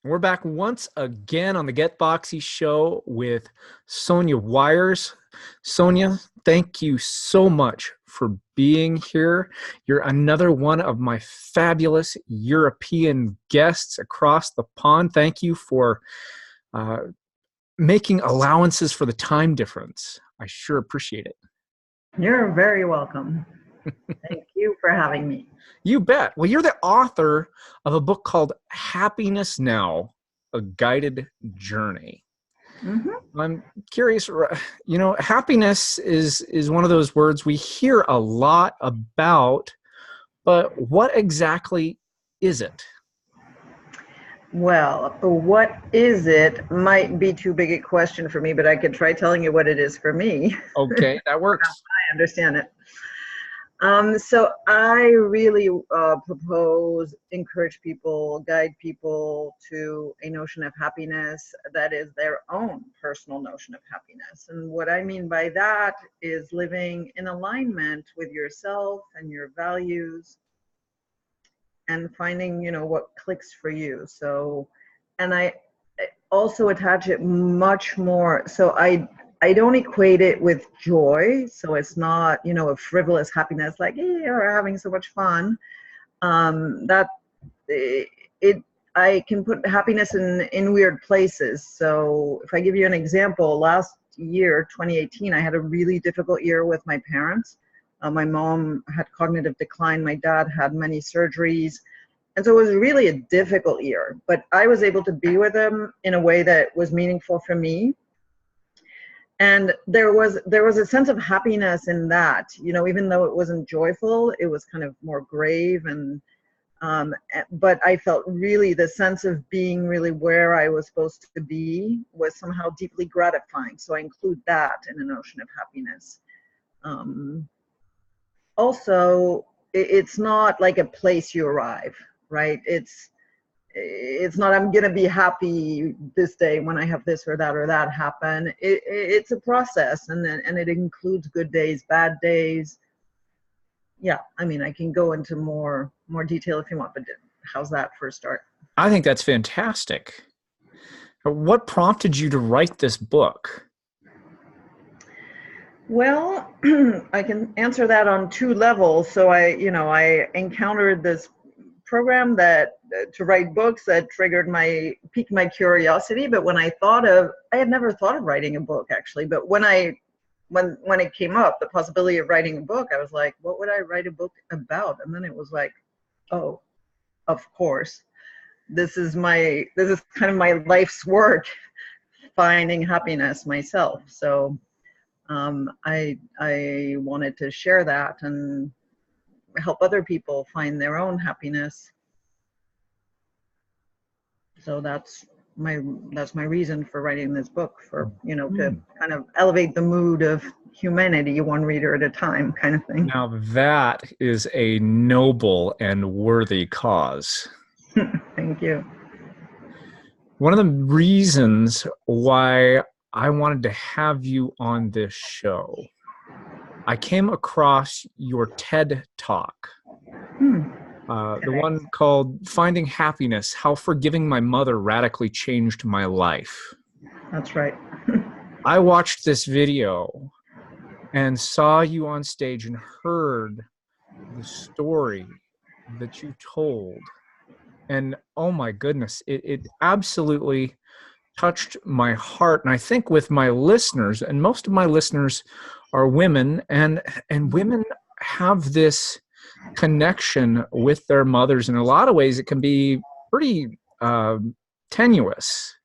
We're back once again on the Get Foxy show with Sonia Weyers. Sonia, thank you so much for being here. You're another one of my fabulous European guests across the pond. Thank you for making allowances for the time difference. I sure appreciate it. You're very welcome. Thank you for having me. You bet. Well, you're the author of a book called Happiness Now, A Guided Journey. Mm-hmm. I'm curious, happiness is one of those words we hear a lot about, but what exactly is it? Well, what is it might be too big a question for me, but I could try telling you what it is for me. Okay, that works. I understand it. So I really encourage people, guide people to a notion of happiness that is their own personal notion of happiness. And what I mean by that is living in alignment with yourself and your values and finding, what clicks for you. So, and I also attach it much more. So I don't equate it with joy. So it's not, a frivolous happiness like, hey, we're having so much fun. I can put happiness in weird places. So if I give you an example, last year, 2018, I had a really difficult year with my parents. My mom had cognitive decline. My dad had many surgeries. And so it was really a difficult year, but I was able to be with them in a way that was meaningful for me. And there was a sense of happiness in that, even though it wasn't joyful, it was kind of more grave. And but I felt really the sense of being really where I was supposed to be was somehow deeply gratifying. So I include that in the notion of happiness. Also, it's not like a place you arrive, right? It's not I'm gonna be happy this day when I have this or that happen. It's a process, and it includes good days, bad days. Yeah, I mean, I can go into more detail if you want, but how's that for a start? I think that's fantastic. What prompted you to write this book? Well, I can answer that on two levels. So I encountered this program to write books that piqued my curiosity. But when I had never thought of writing a book actually, but when it came up, the possibility of writing a book, I was like, what would I write a book about? And then it was like, oh, of course, this is kind of my life's work, finding happiness myself. So I wanted to share that and help other people find their own happiness. So that's my reason for writing this book, for to kind of elevate the mood of humanity one reader at a time, kind of thing. Now that is a noble and worthy cause. Thank you. One of the reasons why I wanted to have you on this show, I came across your TED Talk, the one called Finding Happiness, How Forgiving My Mother Radically Changed My Life. That's right. I watched this video and saw you on stage and heard the story that you told. And oh my goodness, it absolutely touched my heart. And I think with my listeners, and most of my listeners are women, and women have this connection with their mothers. In a lot of ways, it can be pretty tenuous.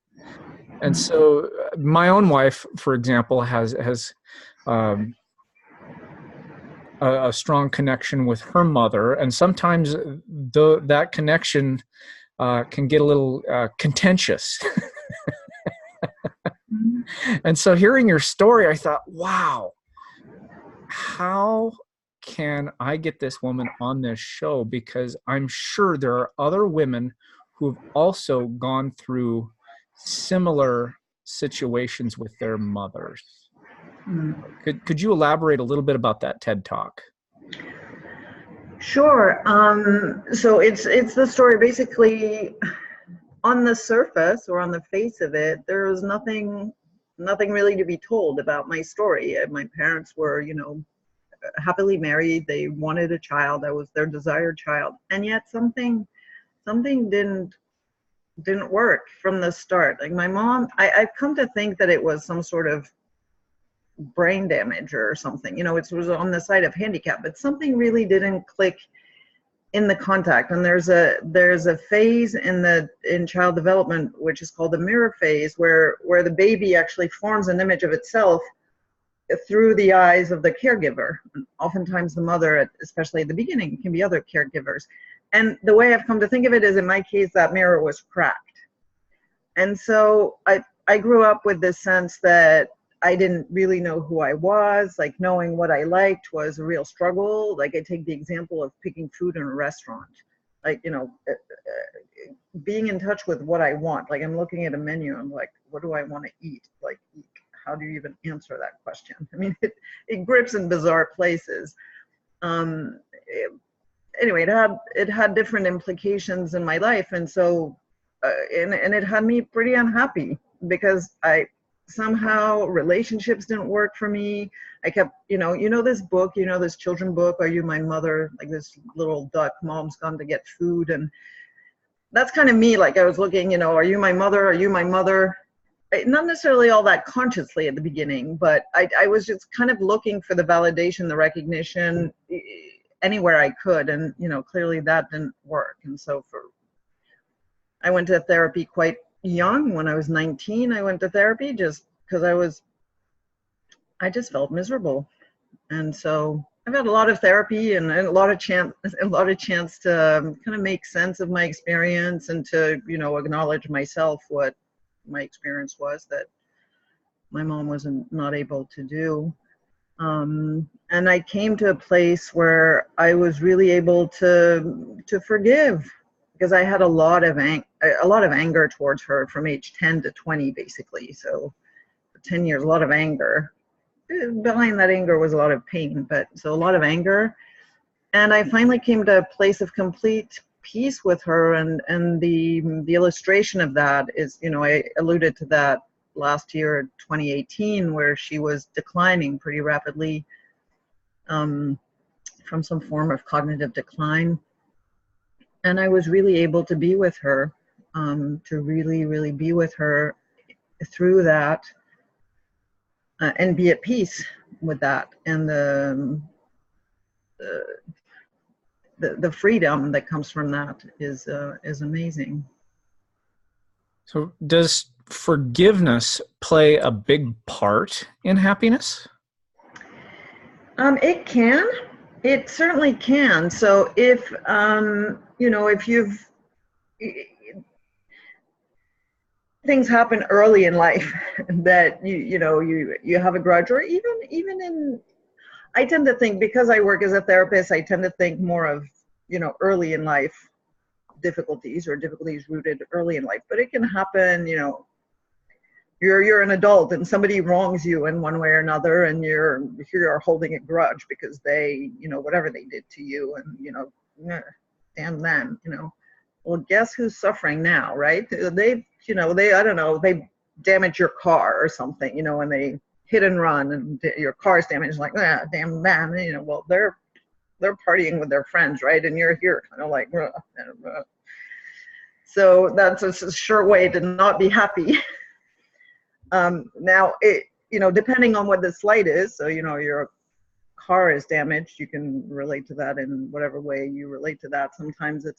And so my own wife, for example, has a strong connection with her mother. And sometimes that connection can get a little contentious. And so hearing your story, I thought, wow, how can I get this woman on this show? Because I'm sure there are other women who have also gone through similar situations with their mothers. Could you elaborate a little bit about that TED Talk? Sure. So it's the story. Basically, on the surface or on the face of it, there was nothing really to be told about my story. My parents were, happily married. They wanted a child. I was their desired child. And yet something didn't work from the start. Like my mom, I've come to think that it was some sort of brain damage or something. It was on the side of handicap, but something really didn't click in the contact. And there's a phase in child development which is called the mirror phase, where the baby actually forms an image of itself through the eyes of the caregiver. And oftentimes the mother, especially at the beginning, can be other caregivers. And the way I've come to think of it is, in my case, that mirror was cracked. And so I grew up with this sense that I didn't really know who I was. Like, knowing what I liked was a real struggle. Like, I take the example of picking food in a restaurant. Like, being in touch with what I want. Like, I'm looking at a menu, I'm like, what do I want to eat? Like, how do you even answer that question? I mean, it grips in bizarre places. Anyway, it had different implications in my life. And so, and it had me pretty unhappy, because somehow relationships didn't work for me. I kept, this book, this children book, Are You My Mother? Like this little duck, mom's gone to get food. And that's kind of me. Like, I was looking, are you my mother? Are you my mother? Not necessarily all that consciously at the beginning, but I was just kind of looking for the validation, the recognition anywhere I could. And, clearly that didn't work. And so I went to therapy quite young. When I was 19, I went to therapy just because I just felt miserable. And so I've had a lot of therapy and a lot of chance to kind of make sense of my experience, and to, acknowledge myself what my experience was that my mom wasn't not able to do. And I came to a place where I was really able to forgive, because I had a lot of anger towards her from age 10 to 20, basically. So for 10 years, a lot of anger. Behind that anger was a lot of pain, but so a lot of anger. And I finally came to a place of complete peace with her. And the illustration of that is, I alluded to that last year, 2018, where she was declining pretty rapidly from some form of cognitive decline. And I was really able to be with her, to really, really be with her through that, and be at peace with that. And the freedom that comes from that is amazing. So does forgiveness play a big part in happiness? It can. It certainly can. So if if things happen early in life that you have a grudge, or even in, I tend to think, because I work as a therapist, I tend to think more of early in life difficulties, or difficulties rooted early in life. But it can happen, you're an adult and somebody wrongs you in one way or another, and you're holding a grudge because they, whatever they did to you, and damn them, well, guess who's suffering now, right? They I don't know, they damage your car or something, and they hit and run, and your car's damaged, like, damn them, well, they're partying with their friends, right? And you're here kind of like, so that's a sure way to not be happy. Now, depending on what the slight is, so, your car is damaged, you can relate to that in whatever way you relate to that. Sometimes it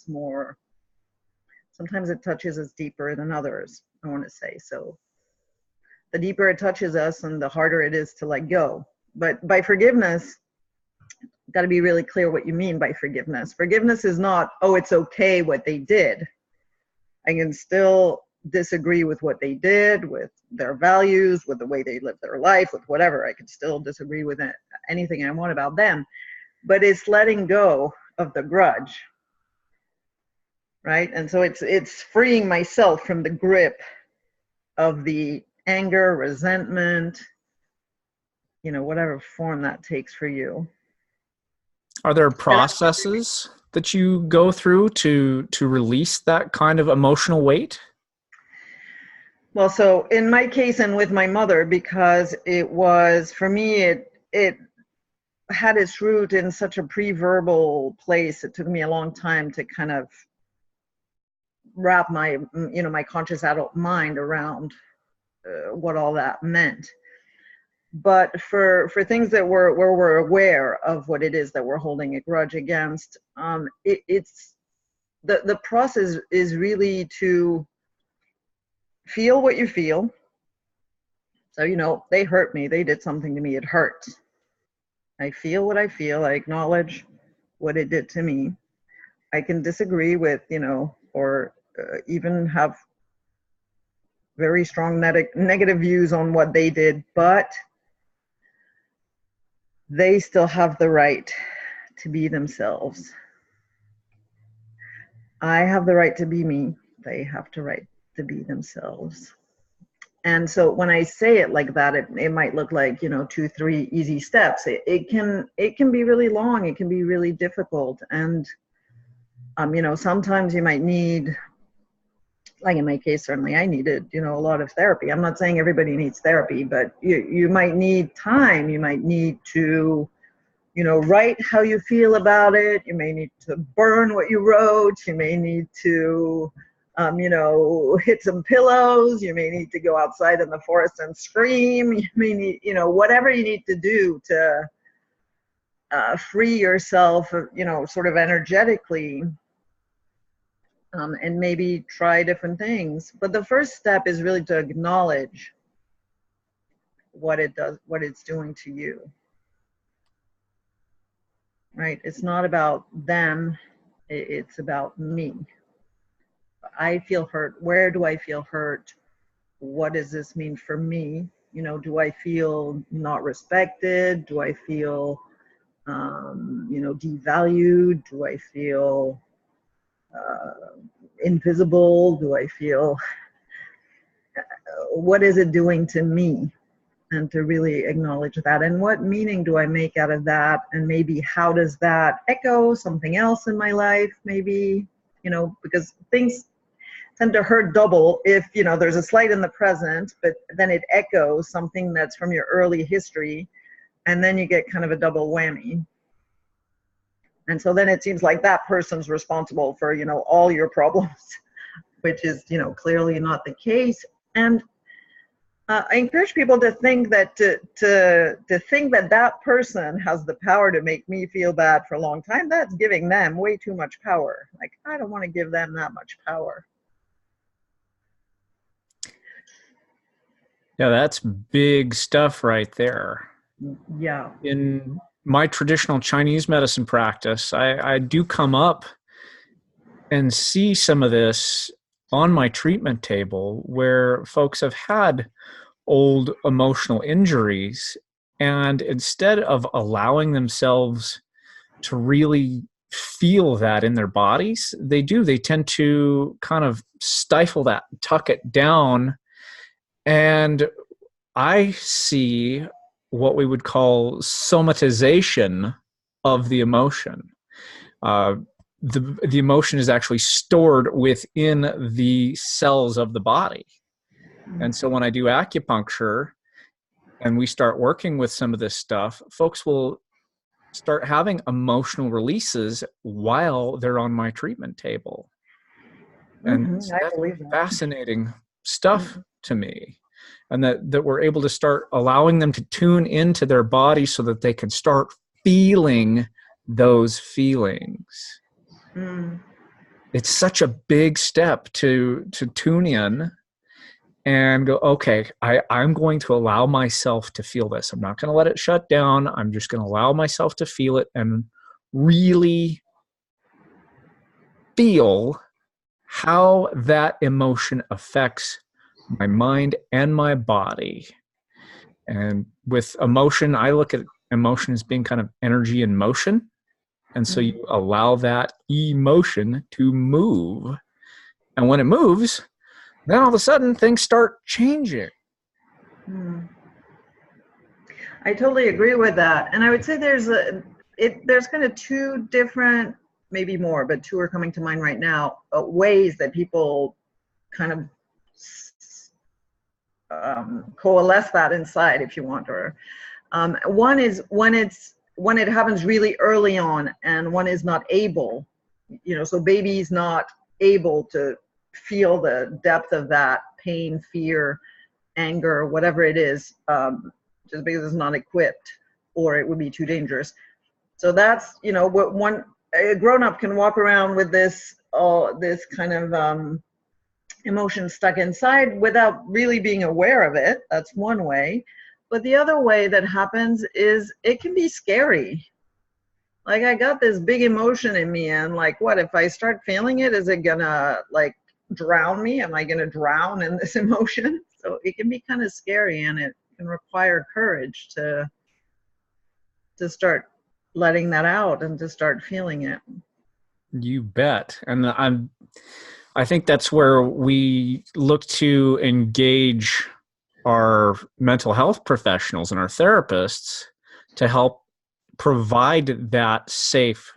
touches us deeper than others, I want to say. So the deeper it touches us, and the harder it is to let go. But by forgiveness, got to be really clear what you mean by forgiveness. Forgiveness is not, oh, it's okay what they did. I can still disagree with what they did, with their values, with the way they live their life, with whatever. I can still disagree with anything I want about them. But it's letting go of the grudge, right? And so it's freeing myself from the grip of the anger, resentment, whatever form that takes for you. Are there processes that you go through to release that kind of emotional weight? Well, so in my case and with my mother, because it was, for me, it had its root in such a pre-verbal place. It took me a long time to kind of wrap my, my conscious adult mind around what all that meant. But for things that where we're aware of what it is that we're holding a grudge against, it's the process is really to feel what you feel. So, they hurt me. They did something to me. It hurts. I feel what I feel. I acknowledge what it did to me. I can disagree with, or even have very strong negative views on what they did, but they still have the right to be themselves. I have the right to be me. They have the right to be themselves. And so when I say it like that, it might look like, 2, 3 easy steps. It can be really long. It can be really difficult. And, sometimes you might need, like in my case, certainly I needed, a lot of therapy. I'm not saying everybody needs therapy, but you might need time. You might need to, write how you feel about it. You may need to burn what you wrote. You may need to, hit some pillows. You may need to go outside in the forest and scream. You may need, whatever you need to do to free yourself, sort of energetically, and maybe try different things. But the first step is really to acknowledge what it does, what it's doing to you. Right? It's not about them. It's about me. I feel hurt. Where do I feel hurt? What does this mean for me? Do I feel not respected? Do I feel, devalued? Do I feel invisible? Do I feel, what is it doing to me? And to really acknowledge that. And what meaning do I make out of that? And maybe how does that echo something else in my life? Maybe, because things tend to hurt double if, there's a slight in the present, but then it echoes something that's from your early history. And then you get kind of a double whammy. And so then it seems like that person's responsible for, all your problems, which is, clearly not the case. And I encourage people to think that to think that person has the power to make me feel bad for a long time. That's giving them way too much power. Like, I don't want to give them that much power. Yeah, that's big stuff right there. Yeah. In my traditional Chinese medicine practice, I do come up and see some of this on my treatment table where folks have had old emotional injuries, and instead of allowing themselves to really feel that in their bodies, they tend to kind of stifle that, tuck it down. And I see what we would call somatization of the emotion. The emotion is actually stored within the cells of the body. And so when I do acupuncture and we start working with some of this stuff, folks will start having emotional releases while they're on my treatment table. And so that's fascinating stuff to me. And that we're able to start allowing them to tune into their body so that they can start feeling those feelings. It's such a big step to tune in and go, okay, I'm going to allow myself to feel this. I'm not going to let it shut down. I'm just going to allow myself to feel it and really feel how that emotion affects my mind and my body. And with emotion, I look at emotion as being kind of energy in motion. And so you allow that emotion to move. And when it moves, then all of a sudden things start changing. I totally agree with that. And I would say there's kind of two different, maybe more, but two are coming to mind right now, ways that people kind of coalesce that inside if you want. Or one is when it happens really early on and one is not able, so baby's not able to feel the depth of that pain, fear, anger, whatever it is, just because it's not equipped or it would be too dangerous. So that's, what a grown-up can walk around with this kind of emotion stuck inside without really being aware of it. That's one way. But the other way that happens is it can be scary. Like, I got this big emotion in me, and like, what if I start feeling it? Is it gonna like drown me? Am I gonna drown in this emotion? So it can be kind of scary, and it can require courage to start letting that out and to start feeling it. You bet. And I think that's where we look to engage our mental health professionals and our therapists to help provide that safe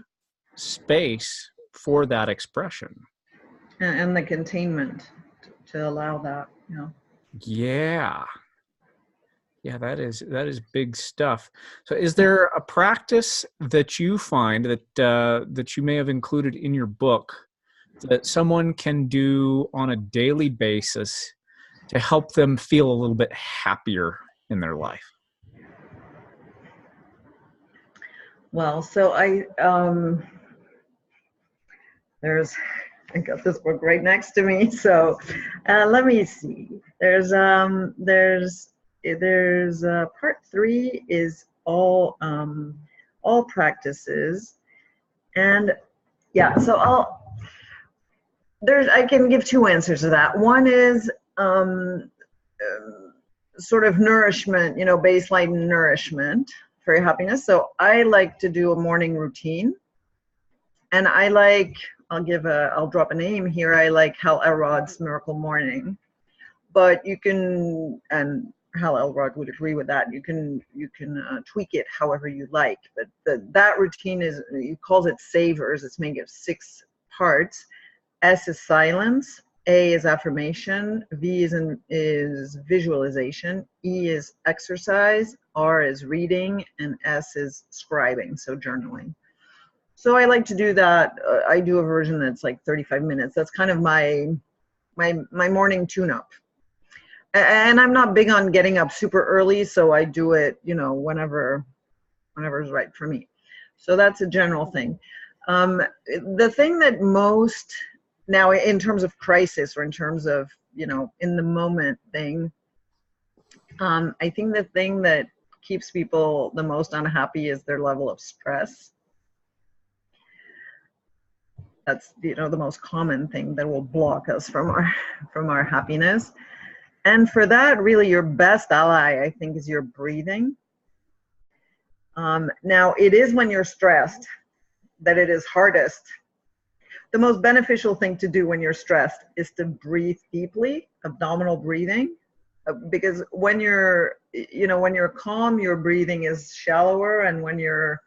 space for that expression. And the containment to allow that, Yeah. Yeah, that is big stuff. So is there a practice that you find that you may have included in your book that someone can do on a daily basis to help them feel a little bit happier in their life? Well, so I got this book right next to me. So let me see. There's part 3 is all practices, and yeah. So I can give 2 answers to that. One is sort of nourishment, baseline nourishment for your happiness. So I like to do a morning routine, and I'll drop a name here. I like Hal Elrod's Miracle Morning, but you can, and Hal Elrod would agree with that. You can tweak it however you like, but that routine he calls it savers. It's made of 6 parts. S is silence, A is affirmation, V is visualization, E is exercise, R is reading, and S is scribing, so journaling. So I like to do that. I do a version that's like 35 minutes. That's kind of my morning tune-up. And I'm not big on getting up super early, so I do it, whenever is right for me. So that's a general thing. The thing that most, now in terms of crisis or in terms of, in the moment thing, I think the thing that keeps people the most unhappy is their level of stress. That's, the most common thing that will block us from our happiness. And for that, really, your best ally, I think, is your breathing. Now, it is when you're stressed that it is hardest. The most beneficial thing to do when you're stressed is to breathe deeply, abdominal breathing, because when you're calm, your breathing is shallower, and when you're,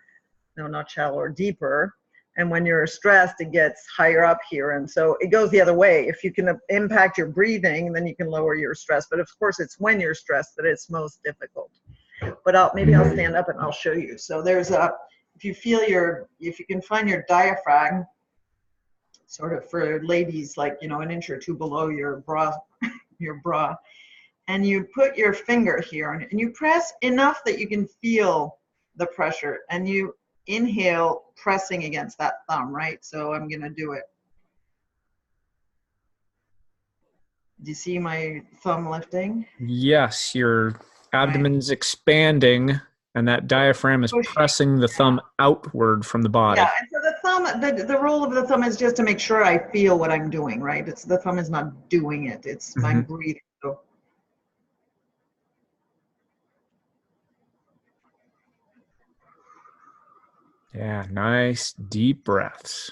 not shallower, deeper. And when you're stressed, it gets higher up here. And so it goes the other way. If you can impact your breathing, then you can lower your stress. But of course, it's when you're stressed that it's most difficult. But maybe I'll stand up and I'll show you. So there's if you can find your diaphragm, sort of for ladies, like, an inch or 2 below your bra, and you put your finger here and you press enough that you can feel the pressure, and you inhale, pressing against that thumb, right? So I'm going to do it. Do you see my thumb lifting? Yes, your abdomen's expanding, and that diaphragm is pressing the thumb outward from the body. Yeah, and so the thumb, the role of the thumb is just to make sure I feel what I'm doing, right? The thumb is not doing it. It's my breathing. So. Yeah, nice deep breaths.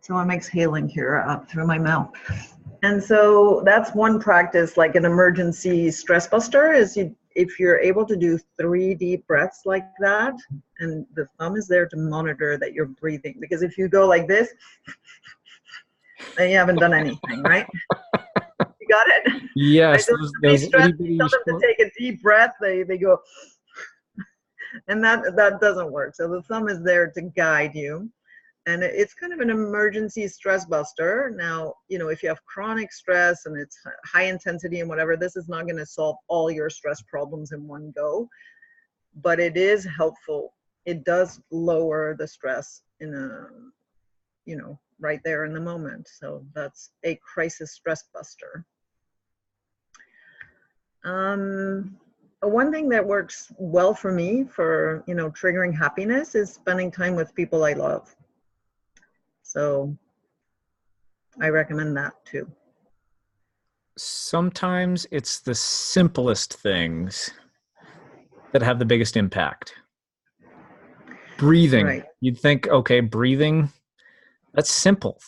So I'm exhaling here up through my mouth. And so that's one practice, like an emergency stress buster, is if you're able to do 3 deep breaths like that, and the thumb is there to monitor that you're breathing, because if you go like this, then you haven't done anything, right? You got it? Right? Yes, So those stress, itty you bitty tell them to take a deep breath, they go, and that doesn't work. So the thumb is there to guide you. And it's kind of an emergency stress buster. Now, if you have chronic stress and it's high intensity and whatever, this is not going to solve all your stress problems in one go, but it is helpful. It does lower the stress in right there in the moment. So that's a crisis stress buster. One thing that works well for me for, triggering happiness is spending time with people I love. So I recommend that too. Sometimes it's the simplest things that have the biggest impact. Breathing. Right. You'd think, okay, breathing, that's simple.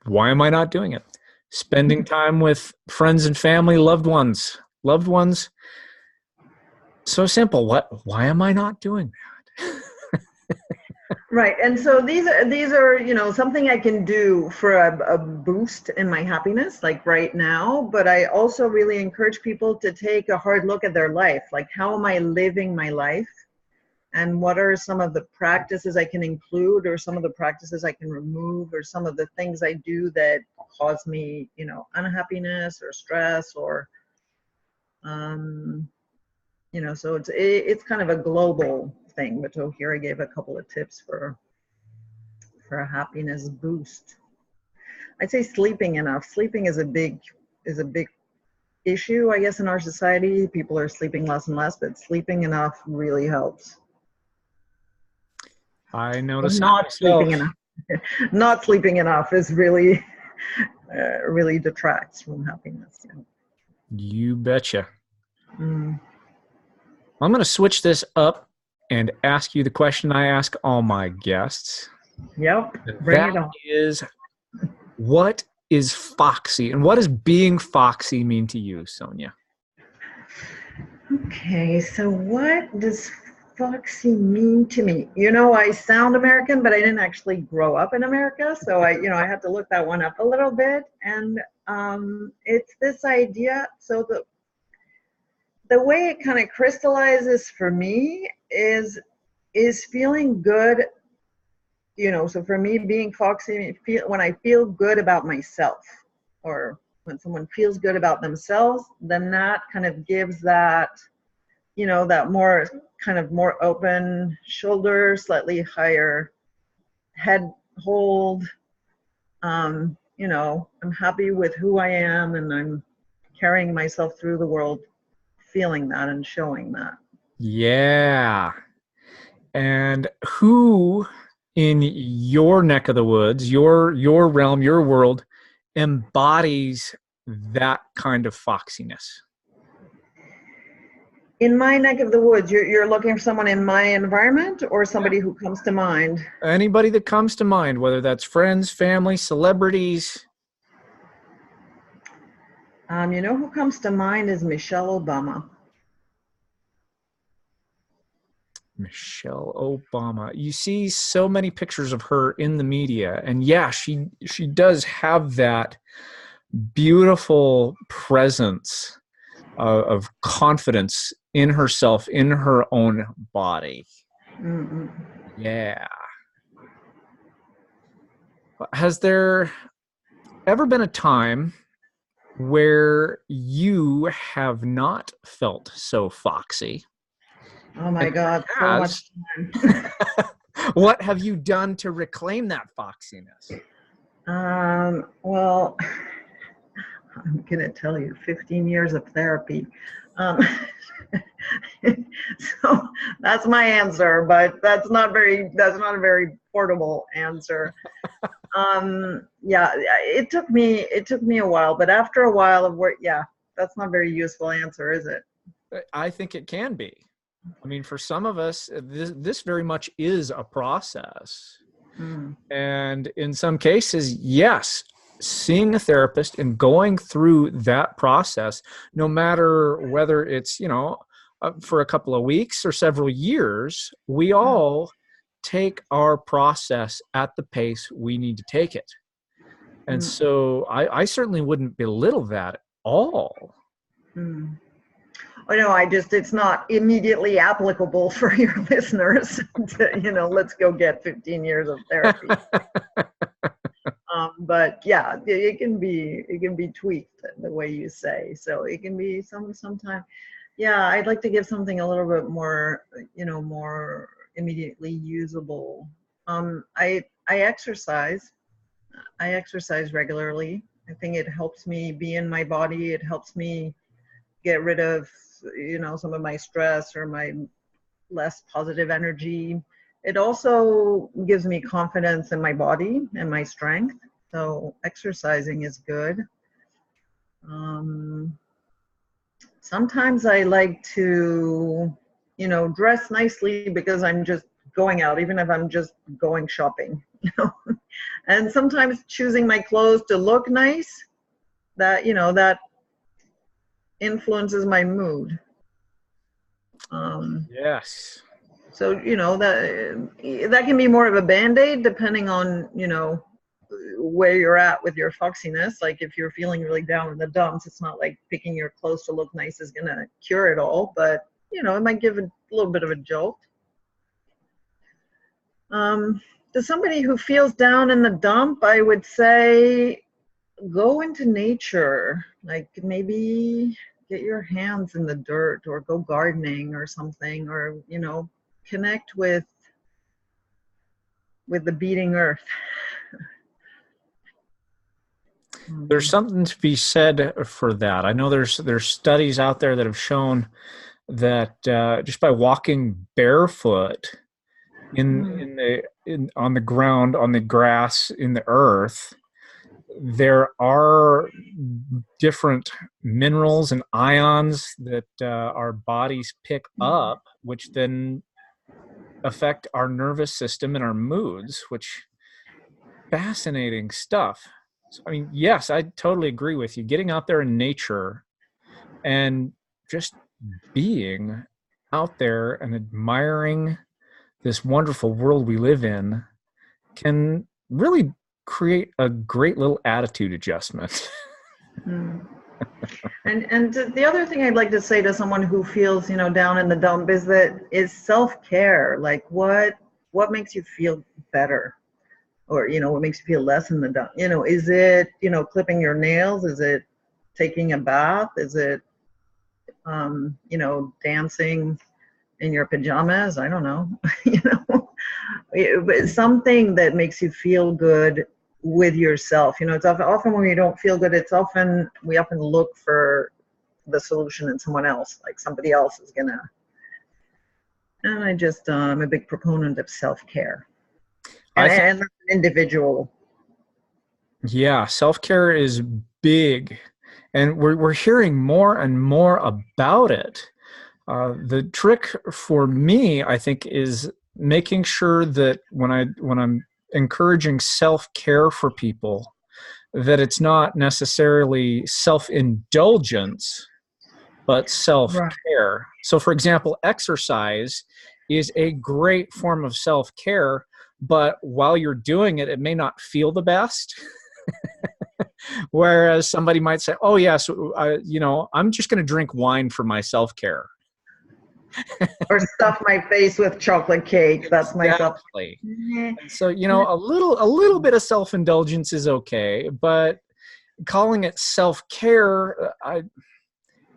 Why am I not doing it? Spending time with friends and family, loved ones, so simple. Why am I not doing that? Right. And so these are, something I can do for a boost in my happiness, like right now. But I also really encourage people to take a hard look at their life. Like, how am I living my life? And what are some of the practices I can include, or some of the practices I can remove, or some of the things I do that cause me, unhappiness or stress, or, so it's kind of a global thing. But so here I gave a couple of tips for a happiness boost. I'd say sleeping enough. Sleeping is a big issue, I guess, in our society. People are sleeping less and less, but sleeping enough really helps. I notice not sleeping enough. Not sleeping enough is really really detracts from happiness. Yeah. You betcha. I'm going to switch this up and ask you the question I ask all my guests. Yep. Bring it on. Is, what is Foxy, and what does being Foxy mean to you, Sonia? Okay, so what does Foxy mean to me? I sound American, but I didn't actually grow up in America, so I had to look that one up a little bit. And it's this idea. So the way it kind of crystallizes for me is feeling good. So for me, being Foxy, when I feel good about myself, or when someone feels good about themselves, then that kind of gives that, that more open shoulder, slightly higher head hold. I'm happy with who I am, and I'm carrying myself through the world, feeling that and showing that. Yeah. And who in your neck of the woods, your realm, your world, embodies that kind of foxiness? In my neck of the woods, you're looking for someone in my environment, or somebody who comes to mind? Anybody that comes to mind, whether that's friends, family, celebrities. Who comes to mind is Michelle Obama. Michelle Obama. You see so many pictures of her in the media, and yeah, she does have that beautiful presence of confidence in herself, in her own body. Mm-hmm. Yeah. Has there ever been a time where you have not felt so foxy? Oh my God, so much time. What have you done to reclaim that foxiness? Well, I'm gonna tell you, 15 years of therapy. So that's my answer, but that's not a very portable answer. Yeah, it took me a while, but after a while of work, yeah, that's not a very useful answer, is it? I think it can be. I mean, for some of us, this very much is a process. And in some cases, yes, seeing a therapist and going through that process, no matter whether it's, for a couple of weeks or several years, we all take our process at the pace we need to take it. And so I certainly wouldn't belittle that at all. Oh, no, it's not immediately applicable for your listeners to, let's go get 15 years of therapy. But yeah, it can be tweaked the way you say. So it can be sometime. Yeah, I'd like to give something a little bit more, more immediately usable. I exercise. I exercise regularly. I think it helps me be in my body. It helps me get rid of, some of my stress or my less positive energy. It also gives me confidence in my body and my strength. So exercising is good. Sometimes I like to, dress nicely because I'm just going out, even if I'm just going shopping, And sometimes choosing my clothes to look nice, that, that influences my mood. Yes. So, that can be more of a Band-Aid depending on, where you're at with your foxiness. Like if you're feeling really down in the dumps, it's not like picking your clothes to look nice is going to cure it all, but, it might give a little bit of a jolt. To somebody who feels down in the dump, I would say go into nature, like maybe get your hands in the dirt or go gardening or something, or, connect with the beating earth. There's something to be said for that. I know there's studies out there that have shown that just by walking barefoot on the ground, on the grass, in the earth, there are different minerals and ions that our bodies pick up, which then affect our nervous system and our moods, which fascinating stuff. So, I mean, yes, I totally agree with you. Getting out there in nature and just being out there and admiring this wonderful world we live in can really create a great little attitude adjustment. And the other thing I'd like to say to someone who feels, down in the dump is self-care. Like what makes you feel better? Or, what makes you feel less in the dump? Is it, clipping your nails? Is it taking a bath? Is it, dancing in your pajamas? I don't know. But something that makes you feel good with yourself. It's often when you don't feel good, we often look for the solution in someone else, like somebody else is gonna. And I'm a big proponent of self-care. And an individual. Yeah, self-care is big, and we're hearing more and more about it. The trick for me, I think, is making sure that when I'm encouraging self-care for people, that it's not necessarily self-indulgence, but self-care. Right. So, for example, exercise is a great form of self-care, but while you're doing it, it may not feel the best. Whereas somebody might say, oh, yes, I'm just going to drink wine for my self-care. Or stuff my face with chocolate cake. That's my exactly. So, a little bit of self-indulgence is okay, but calling it self-care,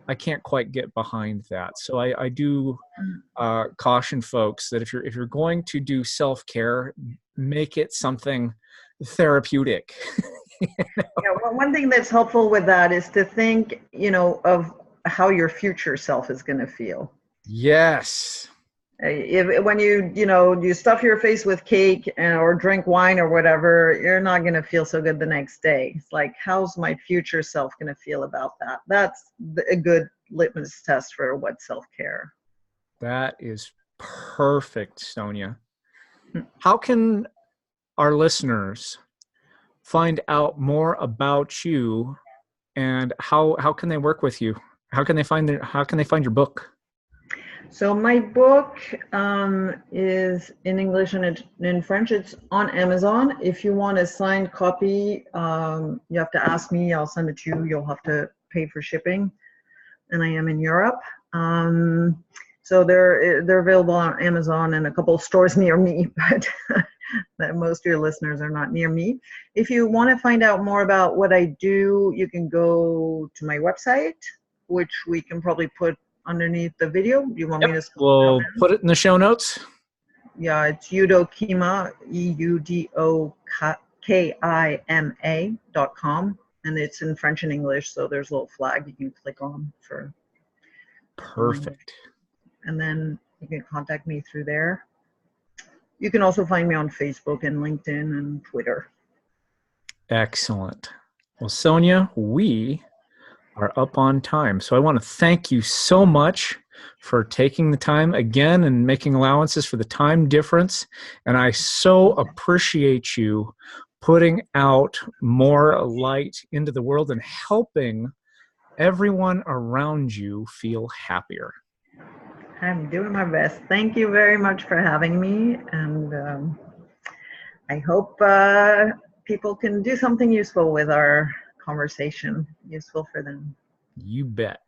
I can't quite get behind that. So I do caution folks that if you're going to do self-care, make it something therapeutic. Yeah, well, one thing that's helpful with that is to think, of how your future self is going to feel. Yes. When you stuff your face with cake or drink wine or whatever, you're not going to feel so good the next day. It's like, how's my future self going to feel about that? That's a good litmus test for what self-care. That is perfect, Sonia. How can our listeners find out more about you, and how can they work with you? How can they find your book? So my book is in English and in French. It's on Amazon. If you want a signed copy, you have to ask me. I'll send it to you. You'll have to pay for shipping, and I am in Europe. So they're available on Amazon and a couple of stores near me, but most of your listeners are not near me. If you want to find out more about what I do, you can go to my website, which we can probably put underneath the video. Do you want me to spell it out We'll now? put it in the show notes. Yeah, it's Eudokima, EUDOKIMA.com, and it's in French and English, so there's a little flag you can click on for the language. Perfect. And then you can contact me through there. You can also find me on Facebook and LinkedIn and Twitter. Excellent. Well, Sonia, we are up on time. So I want to thank you so much for taking the time again and making allowances for the time difference. And I so appreciate you putting out more light into the world and helping everyone around you feel happier. I'm doing my best. Thank you very much for having me. And I hope people can do something useful with our conversation, useful for them. You bet.